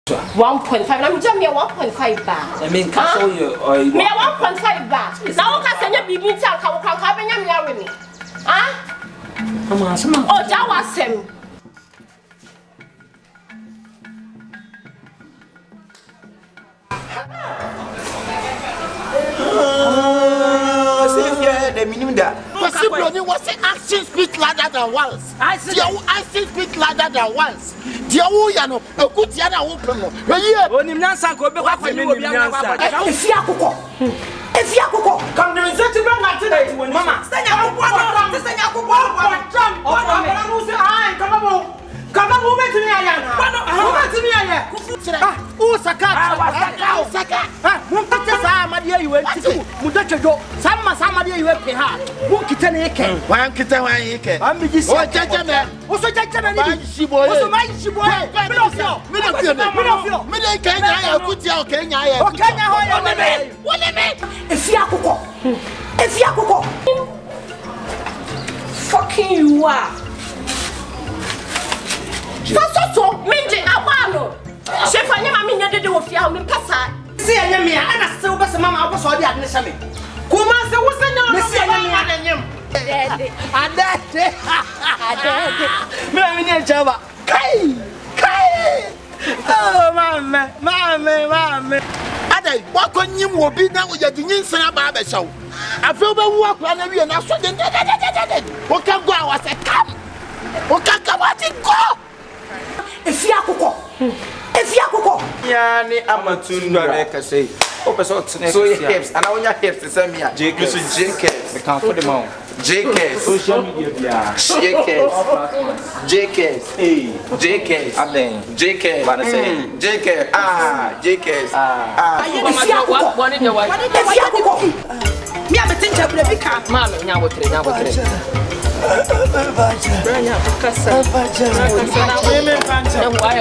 1.5. I'm just me 1.5 baht. I mean, castle you or me 1.5 baht. Now can send you bibi talk can have me marry me. Ah? Oh, that was him. The minimum that was action speak louder than once. I action speak louder than once. Dear Uyano, a good Yana Open. When you answer, go back when you If you come to the city today, when Mama, stand up, come on, move to me, Oh, Saka, Saka, dear, you went to Mudacho, some dear, you went to her. Who can take it? One kitten, one acre. I'm the judgment. Also, judgment, she boy, she boy, Middle Kenya, put your Kenya, if you fucking you are. So, Minji, Abano. Chef, I never mean you do with your passa. See, I am here, and I still got some mamma was all the admission. Kuma, there was a Java. Kai! Oh, mamma. Ade, what on you will be now with your Dinson Barber show. I feel the walk on the and I saw the what can go? I said, come. What can come out and go? If you go, Yani Amatun Noreka say, so your hips, and all your hips to send me a JKs. the count for the mount. JKs, Social media, JKs, JKs, Aden, JKs, what I say, JKs, JKs, What in your wife? Me have a tinge of the big cat, mamma, now what three, now what three. Why